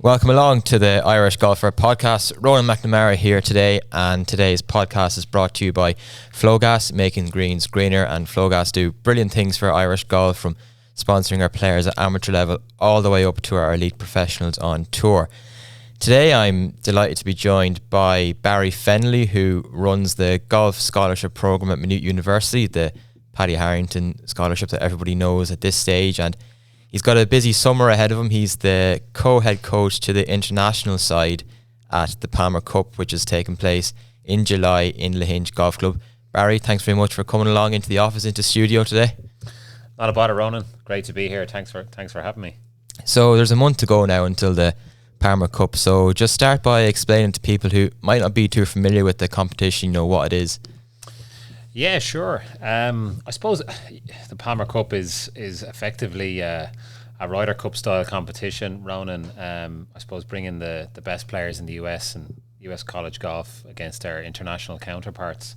Welcome along to the Irish Golfer Podcast. Ronan McNamara here today, and today's podcast is brought to you by Flowgas, making greens greener. And Flowgas do brilliant things for Irish golf, from sponsoring our players at amateur level all the way up to our elite professionals on tour. Today I'm delighted to be joined by Barry Fennelly, who runs the Golf Scholarship Programme at Maynooth University, the Paddy Harrington scholarship that everybody knows at this stage, and he's got a busy summer ahead of him. He's the co-head coach to the international side at the Palmer Cup, which is taking place in July in Lahinch Golf Club. Barry, thanks very much for coming along into the office, into studio today. Not a bother, Ronan. Great to be here. Thanks for having me. So there's a month to go now until the Palmer Cup. So just start by explaining to people who might not be too familiar with the competition, what it is. Yeah, sure. I suppose the Palmer Cup is effectively a Ryder Cup style competition, Ronan. I suppose bringing the best players in the US and US college golf against their international counterparts.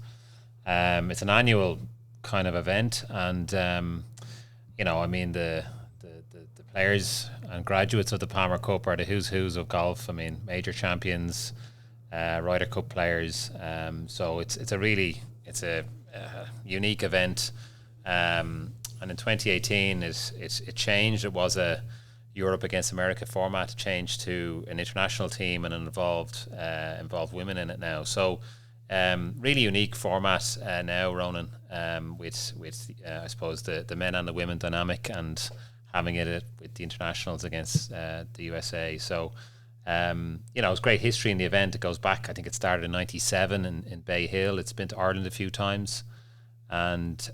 It's an annual kind of event, and the players and graduates of the Palmer Cup are the who's of golf. I mean, major champions, Ryder Cup players. So it's a unique event, and in 2018 it changed. It was a Europe against America format, changed to an international team, and it involved women in it now. So really unique format now, Ronan, with I suppose the men and the women dynamic, and having it with the internationals against the USA. So it's great history in the event. It goes back, I think it started in 97 in Bay Hill. It's been to Ireland a few times. And,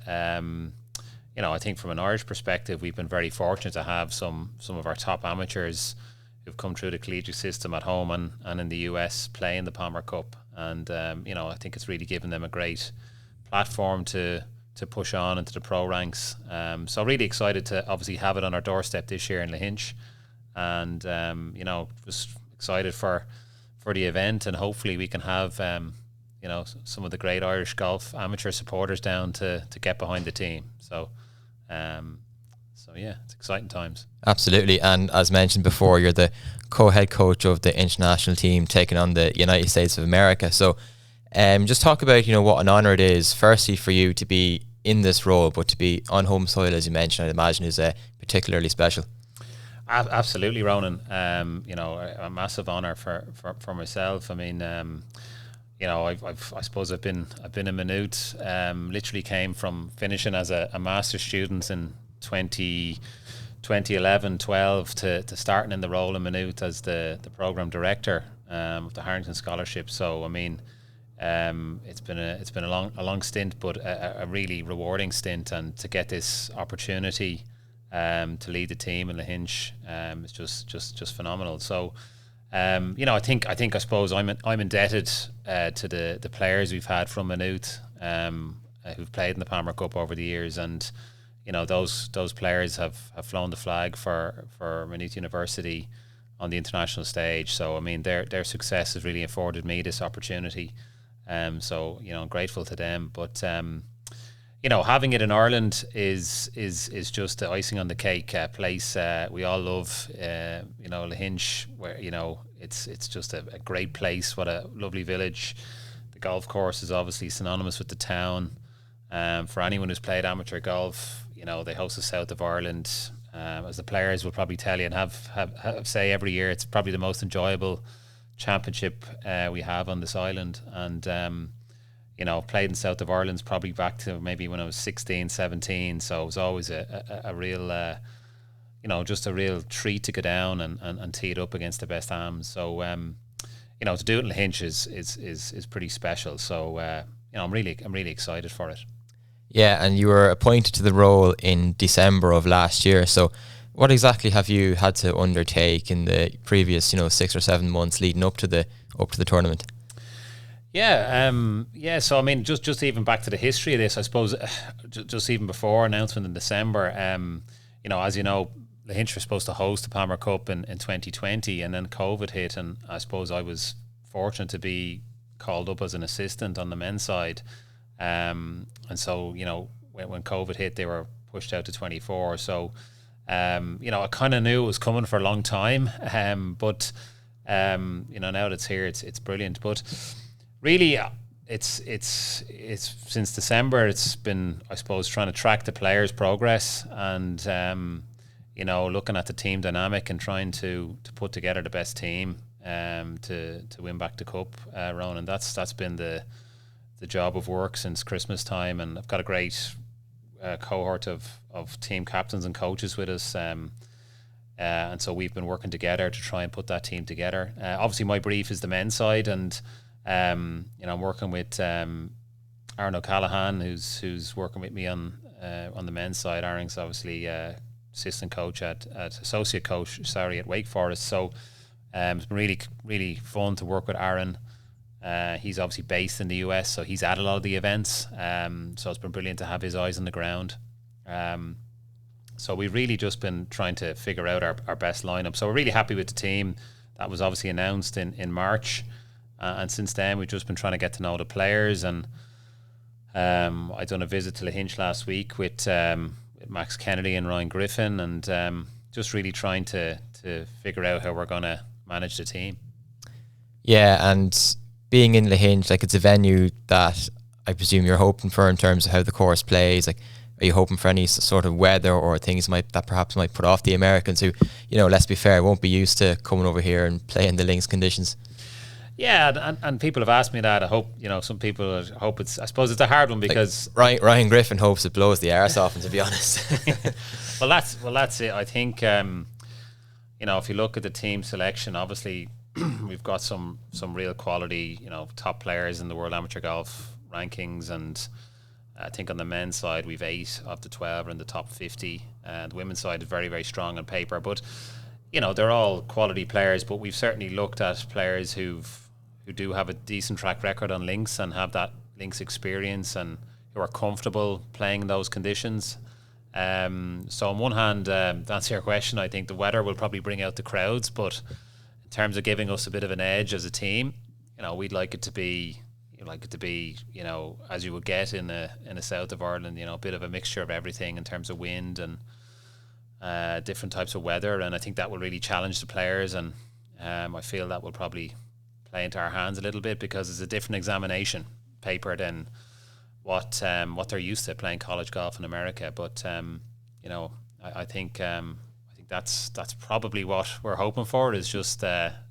I think from an Irish perspective, we've been very fortunate to have some of our top amateurs who've come through the collegiate system at home and in the US playing the Palmer Cup. And, I think it's really given them a great platform to push on into the pro ranks. So really excited to obviously have it on our doorstep this year in Lahinch. And, just excited for the event, and hopefully we can have some of the great Irish golf amateur supporters down to get behind the team. So yeah, it's exciting times. Absolutely. And as mentioned before, you're the co-head coach of the international team taking on the United States of America. So just talk about what an honour it is, firstly for you to be in this role, but to be on home soil, as you mentioned, I'd imagine is particularly special. Absolutely, Ronan. A massive honour for myself. I mean, I suppose I've been in Maynooth. Literally came from finishing as a master's student in 2011, 12 to starting in the role in Maynooth as the program director of the Harrington scholarship. So I mean, it's been a long stint, but a really rewarding stint, and to get this opportunity to lead the team in Lahinch is just phenomenal. So I suppose I'm indebted to the players we've had from Maynooth who've played in the Palmer Cup over the years, and those players have flown the flag for Maynooth University on the international stage. So I mean their success has really afforded me this opportunity. So I'm grateful to them, but having it in Ireland is just the icing on the cake. Place we all love, Lahinch, where it's just a great place. What a lovely village. The golf course is obviously synonymous with the town. For anyone who's played amateur golf, they host the south of Ireland. As the players will probably tell you and have say every year, it's probably the most enjoyable championship we have on this island. And played in south of Ireland's probably back to maybe when I was 16, 17. So it was always a real, just a real treat to go down and tee it up against the best AMs. So, to do it in Lahinch is pretty special. So, I'm really excited for it. Yeah, and you were appointed to the role in December of last year. So what exactly have you had to undertake in the previous, 6 or 7 months leading up to the tournament? Yeah. So I mean, just even back to the history of this, I suppose, just even before announcement in December, as you know, Lahinch was supposed to host the Palmer Cup in 2020, and then COVID hit, and I suppose I was fortunate to be called up as an assistant on the men's side, and so when COVID hit, they were pushed out to 24. So I kind of knew it was coming for a long time, but now that it's here, it's brilliant. But really, it's since December, it's been, I suppose, trying to track the players' progress and looking at the team dynamic and trying to put together the best team to win back the cup, Ronan. That's been the job of work since Christmas time, and I've got a great cohort of team captains and coaches with us, and so we've been working together to try and put that team together. Obviously, my brief is the men's side, and I'm working with Arnold Callahan, who's working with me on the men's side. Aaron's obviously assistant coach at associate coach, at Wake Forest. So it's been really, really fun to work with Aaron. He's obviously based in the US, so he's at a lot of the events. So it's been brilliant to have his eyes on the ground. So we've really just been trying to figure out our best lineup. So we're really happy with the team. That was obviously announced in March. And since then, we've just been trying to get to know the players. And I done a visit to Lahinch last week with Max Kennedy and Ryan Griffin, and just really trying to figure out how we're going to manage the team. Yeah, and being in Lahinch, like, it's a venue that I presume you're hoping for in terms of how the course plays. Like, are you hoping for any sort of weather or things that perhaps might put off the Americans who, let's be fair, won't be used to coming over here and playing the links conditions? Yeah, and people have asked me that. I hope, some people hope it's, I suppose it's a hard one because... Like Ryan Griffin hopes it blows the arse off him, to be honest. Well, that's it. I think, if you look at the team selection, obviously we've got some real quality, top players in the World Amateur Golf rankings, and I think on the men's side we've 8 of the 12 are in the top 50, and the women's side is very, very strong on paper. But they're all quality players, but we've certainly looked at players who do have a decent track record on links and have that links experience and who are comfortable playing in those conditions. So on one hand, to answer your question, I think the weather will probably bring out the crowds, but in terms of giving us a bit of an edge as a team, we'd like it to be, as you would get in the south of Ireland, a bit of a mixture of everything in terms of wind and different types of weather, and I think that will really challenge the players, and I feel that will probably play into our hands a little bit because it's a different examination paper than what they're used to playing college golf in America. But I think that's probably what we're hoping for, is just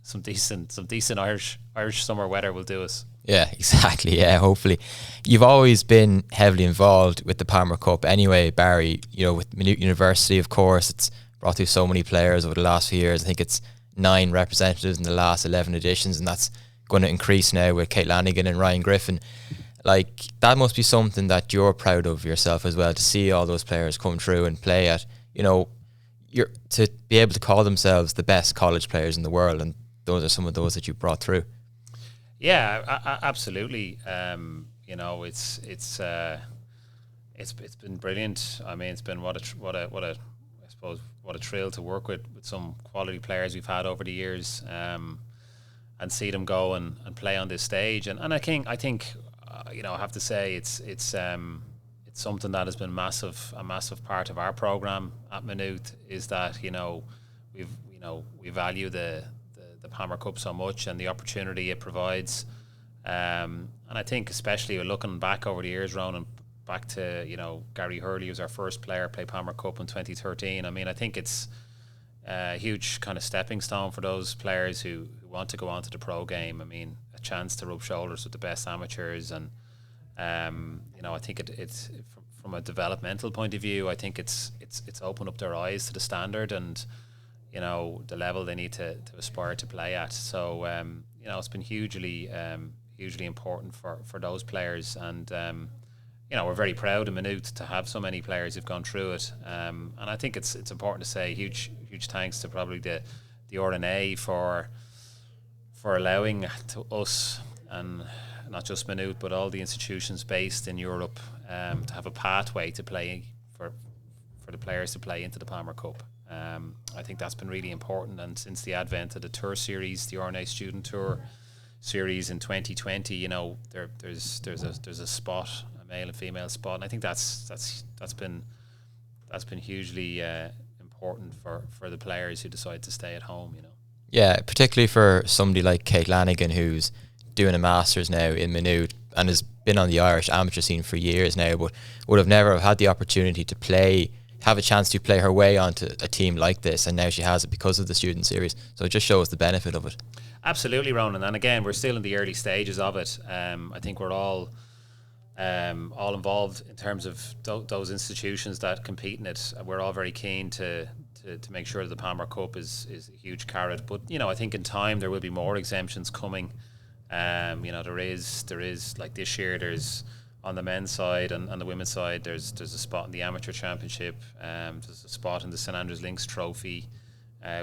some decent Irish summer weather will do us. Yeah, exactly. Yeah, hopefully. You've always been heavily involved with the Palmer Cup anyway, Barry. With Maynooth University, of course, it's brought through so many players over the last few years. I think it's 9 representatives in the last 11 editions, and that's going to increase now with Kate Lanigan and Ryan Griffin. Like, that must be something that you're proud of yourself as well, to see all those players come through and play at, to be able to call themselves the best college players in the world, and those are some of those that you brought through. Yeah, absolutely. It's been brilliant. I mean, it's been what a thrill to work with some quality players we've had over the years, and see them go and play on this stage. And I think I have to say it's something that has been a massive part of our program at Maynooth, is that we value the Palmer Cup so much and the opportunity it provides, and I think especially looking back over the years, Ronan, back to Gary Hurley was our first player to play Palmer Cup in 2013. I mean, I think it's a huge kind of stepping stone for those players who want to go on to the pro game. I mean, a chance to rub shoulders with the best amateurs, and I think it's from a developmental point of view, I think it's opened up their eyes to the standard and the level they need to aspire to play at. So it's been hugely important for those players, and we're very proud in Maynooth to have so many players who've gone through it, and I think it's important to say huge thanks to probably the RNA for allowing to us, and not just Maynooth but all the institutions based in Europe, to have a pathway to play for the players to play into the Palmer Cup. I think that's been really important, and since the advent of the tour series, the RNA Student Tour series in 2020, there's a spot, a male and female spot, and I think that's been hugely important for the players who decide to stay at home. Yeah, particularly for somebody like Kate Lanigan, who's doing a Masters now in Maynooth and has been on the Irish amateur scene for years now, but would have never had the opportunity to have a chance to play her way onto a team like this, and now she has it because of the student series. So it just shows the benefit of it. Absolutely, Ronan. And again, we're still in the early stages of it. I think we're all involved in terms of those institutions that compete in it. We're all very keen to make sure that the Palmer Cup is a huge carrot. But I think in time there will be more exemptions coming. There is like this year. There's on the men's side and the women's side. There's a spot in the amateur championship. There's a spot in the St Andrews Links Trophy,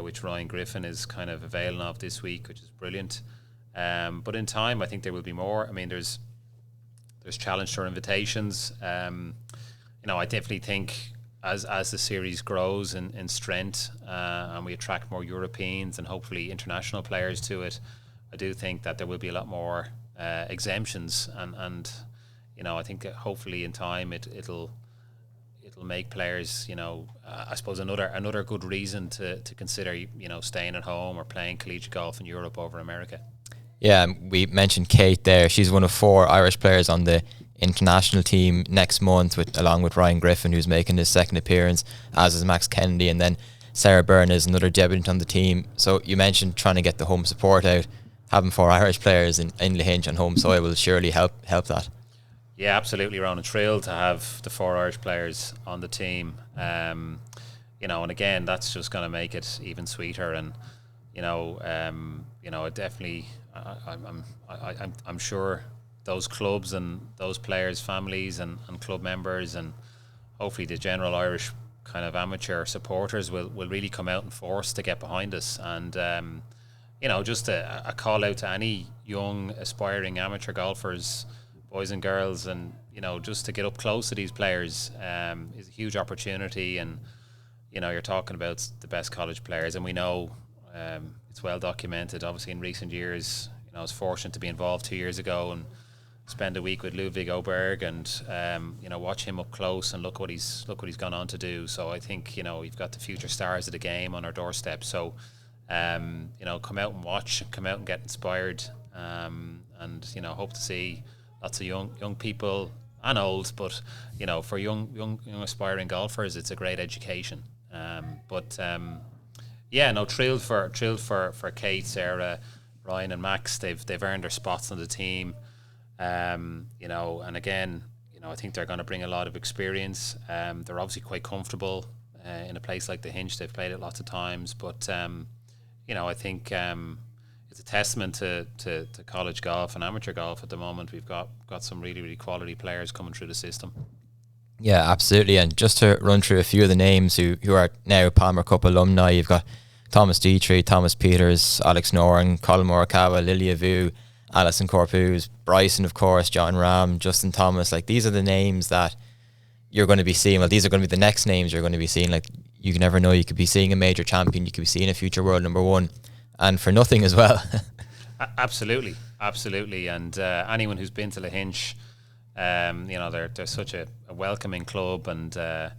which Ryan Griffin is kind of availing of this week, which is brilliant. But in time, I think there will be more. I mean, there's challenge tour invitations. I definitely think as the series grows in strength and we attract more Europeans and hopefully international players to it, I do think that there will be a lot more exemptions, and I think hopefully in time it'll make players, I suppose another good reason to consider staying at home or playing collegiate golf in Europe over America. Yeah, we mentioned Kate there. She's one of 4 Irish players on the international team next month, along with Ryan Griffin, who's making his second appearance, as is Max Kennedy, and then Sarah Byrne is another debutant on the team. So you mentioned trying to get the home support out. Having 4 Irish players in Lahinch on home soil will surely help that. Yeah, absolutely, Ron. I'm thrilled to have the 4 Irish players on the team. And again, that's just going to make it even sweeter. And it definitely, I'm sure those clubs and those players' families and club members and hopefully the general Irish kind of amateur supporters will really come out in force to get behind us. And just a call out to any young aspiring amateur golfers, boys and girls, and just to get up close to these players is a huge opportunity. And you're talking about the best college players, and we know it's well documented. Obviously, in recent years, I was fortunate to be involved 2 years ago and spend a week with Ludwig Oberg and watch him up close and look what he's gone on to do. So I think we've got the future stars of the game on our doorstep. So come out and watch, come out and get inspired, and hope to see lots of young people and old, but for young aspiring golfers, it's a great education. Thrilled for Kate, Sarah, Ryan, and Max. They've earned their spots on the team. And again, I think they're going to bring a lot of experience. They're obviously quite comfortable in a place like the Hinch. They've played it lots of times, but I think it's a testament to college golf and amateur golf at the moment. We've got some really, really quality players coming through the system. Yeah, absolutely. And just to run through a few of the names who are now Palmer Cup alumni, you've got Thomas Dietrich, Thomas Peters, Alex Noren, Colin Morikawa, Lilia Vu, Alison Corpus, Bryson, of course, John Rahm, Justin Thomas. Like, these are the names that you're going to be seeing. Well, these are going to be the next names you're going to be seeing. Like, you can never know. You could be seeing a major champion. You could be seeing a future world number 1, and for nothing as well. Absolutely. And anyone who's been to Lahinch, they're such a welcoming club, and the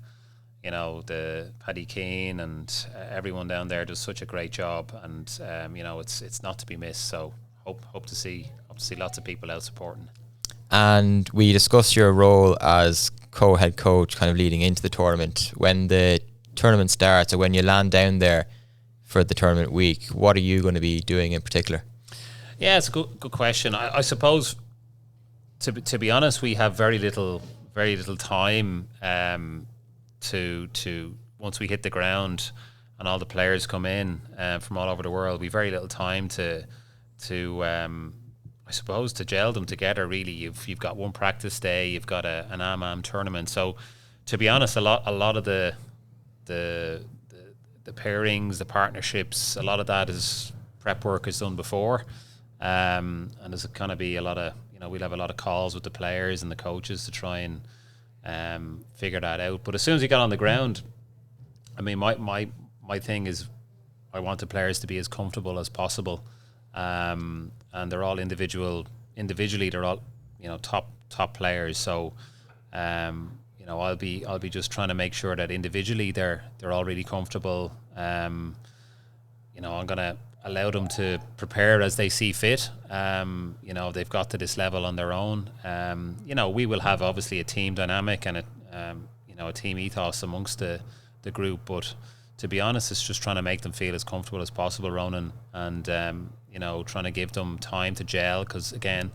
Paddy Keane and everyone down there does such a great job, and it's not to be missed. So hope to see lots of people out supporting. And we discussed your role as co-head coach, kind of leading into the tournament. When the tournament starts, or when you land down there for the tournament week, what are you going to be doing in particular? Yeah, it's a good question. I suppose, to be honest, we have very little time to once we hit the ground and all the players come in from all over the world. We've very little time to I suppose to gel them together. Really, you've got one practice day, you've got an AMAM tournament. So, to be honest, a lot of the pairings, the partnerships, a lot of that is prep work is done before, and there's going to be a lot of we'll have a lot of calls with the players and the coaches to try and figure that out. But as soon as you get on the ground, I mean, my thing is I want the players to be as comfortable as possible, and they're all individually they're all top players. So I'll be just trying to make sure that individually they're all really comfortable. I'm gonna allow them to prepare as they see fit. They've got to this level on their own. We will have obviously a team dynamic and a team ethos amongst the group, but to be honest, it's just trying to make them feel as comfortable as possible, Ronan, and trying to give them time to gel, because again,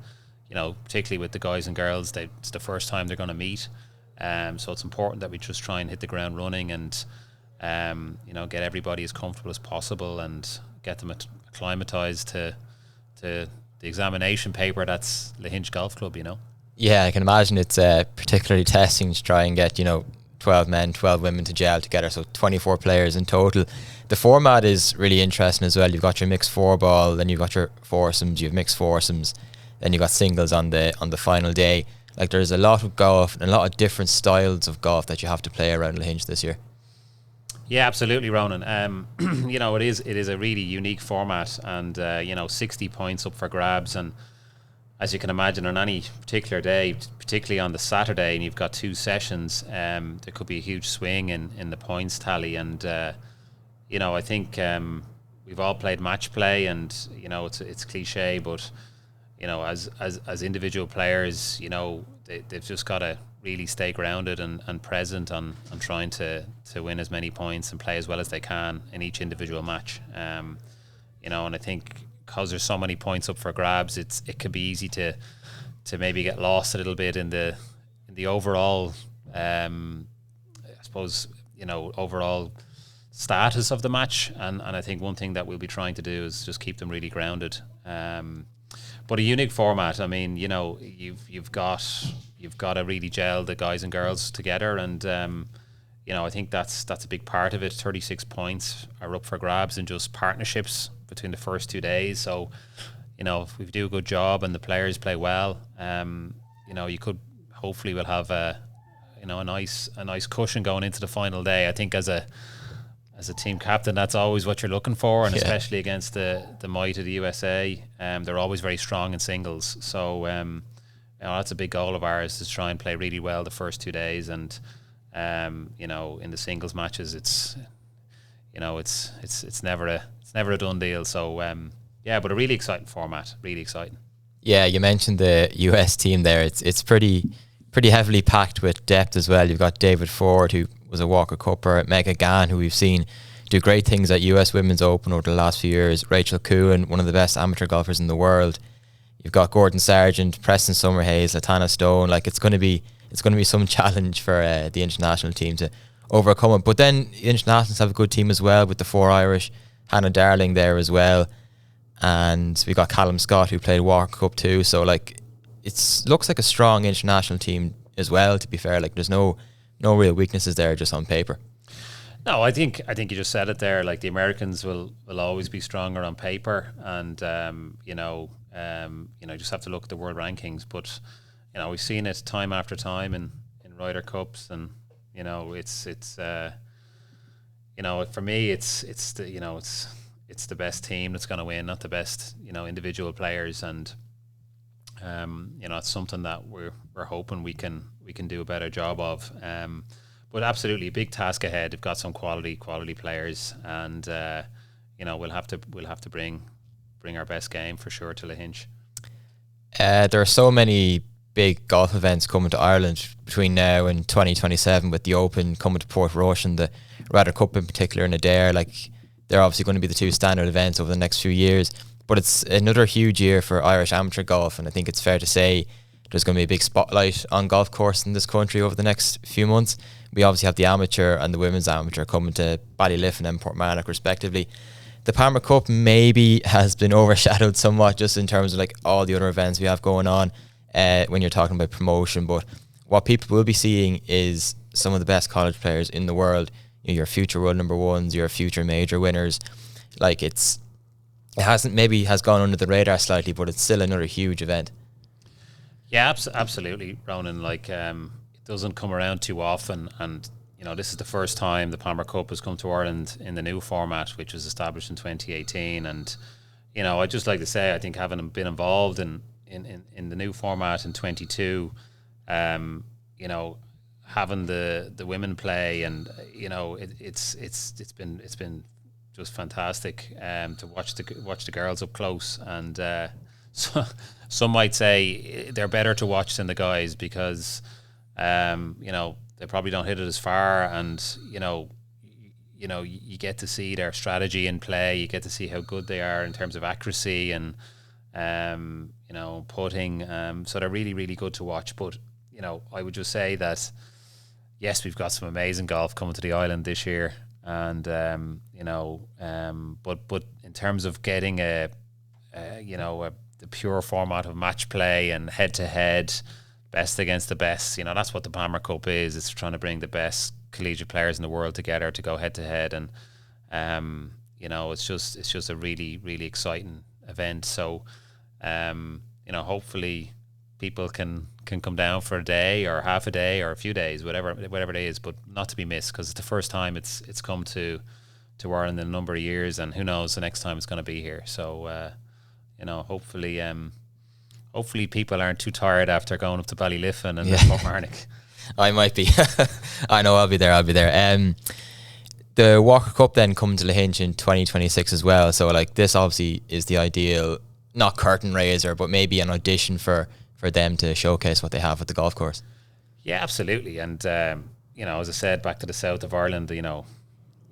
particularly with the guys and girls, it's the first time they're going to meet, so it's important that we just try and hit the ground running and get everybody as comfortable as possible and get them acclimatized to the examination paper that's Lahinch Golf Club. Yeah, I can imagine it's particularly testing to try and get 12 men, 12 women to gel together, so 24 players in total. The format is really interesting as well. You've got your mixed four ball, then you've got your foursomes, you've mixed foursomes, then you've got singles on the final day. Like, there's a lot of golf and a lot of different styles of golf that you have to play around Lahinch this year. Yeah, absolutely, Ronan. It is a really unique format, and 60 points up for grabs, and as you can imagine, on any particular day, particularly on the Saturday, and you've got 2 sessions, there could be a huge swing in the points tally. And I think we've all played match play, and it's cliche, but as individual players, they've just got to really stay grounded and present on trying to win as many points and play as well as they can in each individual match. And I think, because there's so many points up for grabs, it can be easy to maybe get lost a little bit in the overall, I suppose, overall status of the match. And I think one thing that we'll be trying to do is just keep them really grounded. But a unique format. I mean, you've got to really gel the guys and girls together, and I think that's a big part of it. 36 points are up for grabs in just partnerships between the first 2 days. So, if we do a good job and the players play well, you could hopefully will have a nice cushion going into the final day. I think as a team captain, that's always what you're looking for, and especially against the might of the USA. They're always very strong in singles. So that's a big goal of ours, to try and play really well the first 2 days, and in the singles matches, it's never a done deal. So but a really exciting format, really exciting. Yeah, you mentioned the US team there. It's pretty heavily packed with depth as well. You've got David Ford, who was a Walker Cupper, Megan Gann, who we've seen do great things at US Women's Open over the last few years, Rachel Coohan, one of the best amateur golfers in the world. You've got Gordon Sargent, Preston Summerhays, Latana Stone. Like, it's going to be some challenge for the international team to overcome it. But then the internationals have a good team as well, with the 4 Irish, Hannah Darling there as well, and we got Callum Scott, who played Walker Cup too. So like, it looks like a strong international team as well, to be fair. Like, there's no real weaknesses there, just on paper. No, I think you just said it there. Like, the Americans will always be stronger on paper, and you just have to look at the world rankings. But we've seen it time after time in Ryder Cups, and it's for me, it's the best team that's going to win, not the best individual players, and it's something that we're hoping we can do a better job of. But absolutely, a big task ahead. They've got some quality players, and we'll have to bring our best game for sure to Lahinch. There are so many big golf events coming to Ireland between now and 2027, with the Open coming to Portrush and the Ryder Cup in particular in Adair. Like, they're obviously going to be the 2 standard events over the next few years. But it's another huge year for Irish amateur golf, and I think it's fair to say there's going to be a big spotlight on golf course in this country over the next few months. We obviously have the amateur and the women's amateur coming to Ballyliffin and Portmarnock respectively. The Palmer Cup maybe has been overshadowed somewhat, just in terms of like all the other events we have going on when you're talking about promotion. But what people will be seeing is some of the best college players in the world, your future world number ones, your future major winners. Like, it has gone under the radar slightly, but it's still another huge event. Yeah, absolutely, Ronan. Like, it doesn't come around too often, and this is the first time the Palmer Cup has come to Ireland in the new format, which was established in 2018. And I'd just like to say, I think, having been involved in the new format in 22, having the women play, and it's been just fantastic to watch the girls up close, and so some might say they're better to watch than the guys because they probably don't hit it as far, and you get to see their strategy in play, you get to see how good they are in terms of accuracy and putting, so they're really, really good to watch. But I would just say that yes, we've got some amazing golf coming to the island this year, and but in terms of getting the pure format of match play and head to head, best against the best, that's what the Palmer Cup is. It's trying to bring the best collegiate players in the world together to go head to head, and it's just a really, really exciting event. So hopefully people can come down for a day or half a day or a few days, whatever it is, but not to be missed, because it's the first time it's come to Ireland in a number of years, and who knows the next time it's going to be here. So hopefully people aren't too tired after going up to Ballyliffin and Portmarnock. I might be. I know I'll be there. The Walker Cup then coming to Lahinch in 2026 as well. So this obviously is the ideal, not curtain raiser, but maybe an audition for them to showcase what they have at the golf course. Yeah, absolutely. And as I said, back to the south of Ireland,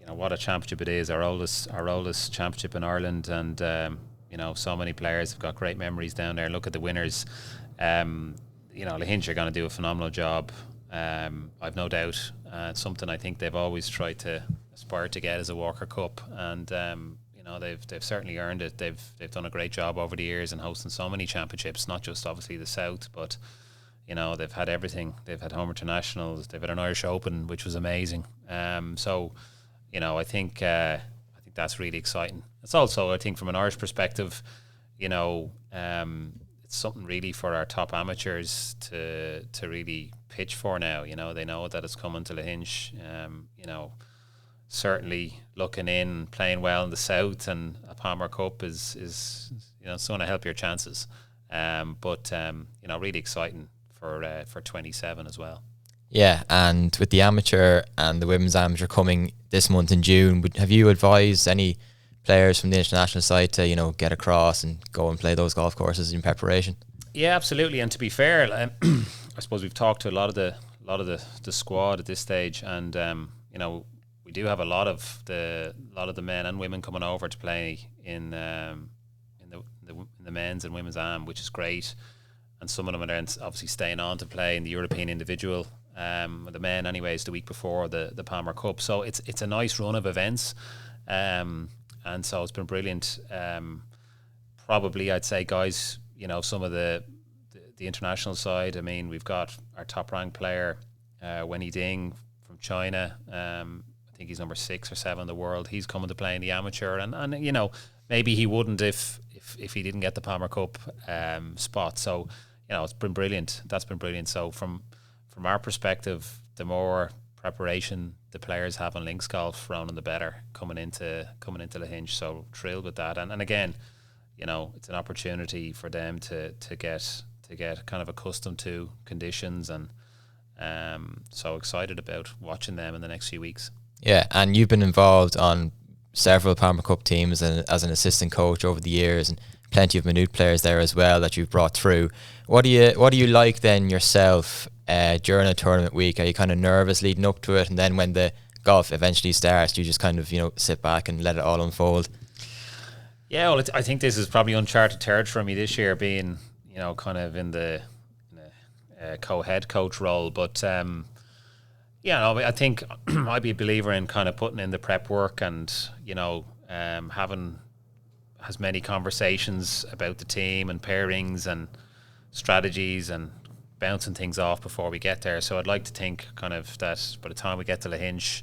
what a championship it is, our oldest championship in Ireland, and so many players have got great memories down there. Look at the winners. Lahinch are going to do a phenomenal job. I've no doubt. It's something I think they've always tried to aspire to get as a Walker Cup, and they've certainly earned it. They've done a great job over the years in hosting so many championships, not just obviously the South, but they've had everything. They've had home internationals. They've had an Irish Open, which was amazing. I think that's really exciting. It's also, I think, from an Irish perspective, it's something really for our top amateurs to really pitch for now. They know that it's coming to Lahinch. Certainly looking in, playing well in the South, and a Palmer Cup is it's going to help your chances. But really exciting for 27 as well. Yeah, and with the amateur and the women's amateur coming this month in June, have you advised any players from the international side to get across and go and play those golf courses in preparation? Yeah, absolutely. And to be fair, I suppose we've talked to a lot of the squad at this stage, and we do have a lot of the men and women coming over to play in the men's and women's am, which is great. And some of them are obviously staying on to play in the European individual. The men, anyways, the week before the Palmer Cup. So it's a nice run of events, and so it's been brilliant. Probably, I'd say, guys, some of the international side. I mean, we've got our top ranked player, Wenyi Ding from China. I think he's number 6 or 7 in the world. He's coming to play in the amateur, and maybe he wouldn't if he didn't get the Palmer Cup spot. So it's been brilliant. That's been brilliant. So from our perspective, the more preparation the players have on links golf, round the better coming into Lahinch. So thrilled with that, and again, it's an opportunity for them to get kind of accustomed to conditions, and so excited about watching them in the next few weeks. Yeah, and you've been involved on several Palmer Cup teams and as an assistant coach over the years, and plenty of Maynooth players there as well that you've brought through. What do you like then yourself during a tournament week? Are you kind of nervous leading up to it, and then when the golf eventually starts, do you just kind of sit back and let it all unfold? Yeah, well, I think this is probably uncharted territory for me this year, being kind of in the co-head coach role. But I think I'd be a believer in kind of putting in the prep work, and having as many conversations about the team and pairings and strategies and bouncing things off before we get there. So I'd like to think kind of that by the time we get to Lahinch,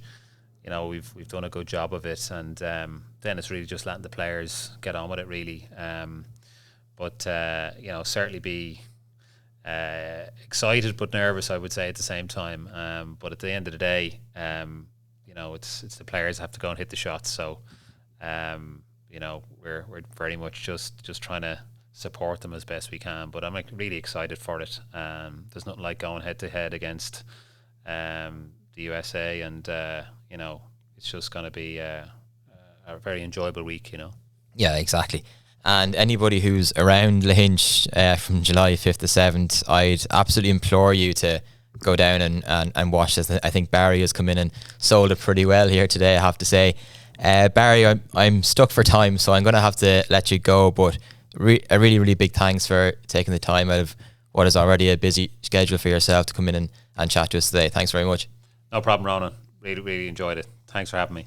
we've done a good job of it, and then it's really just letting the players get on with it, really. But certainly be excited but nervous, I would say, at the same time. But at the end of the day, it's the players have to go and hit the shots. So we're very much just trying to support them as best we can. But I'm really excited for it. There's nothing like going head to head against the USA, and you know, it's just going to be a very enjoyable week, you know. Yeah, exactly. And anybody who's around Lahinch from July 5th to 7th, I'd absolutely implore you to go down and watch this. I think Barry has come in and sold it pretty well here today, I have to say. Barry, I'm stuck for time, so I'm going to have to let you go, but a really, really big thanks for taking the time out of what is already a busy schedule for yourself to come in and chat to us today. Thanks very much. No problem, Ronan. Really, really enjoyed it. Thanks for having me.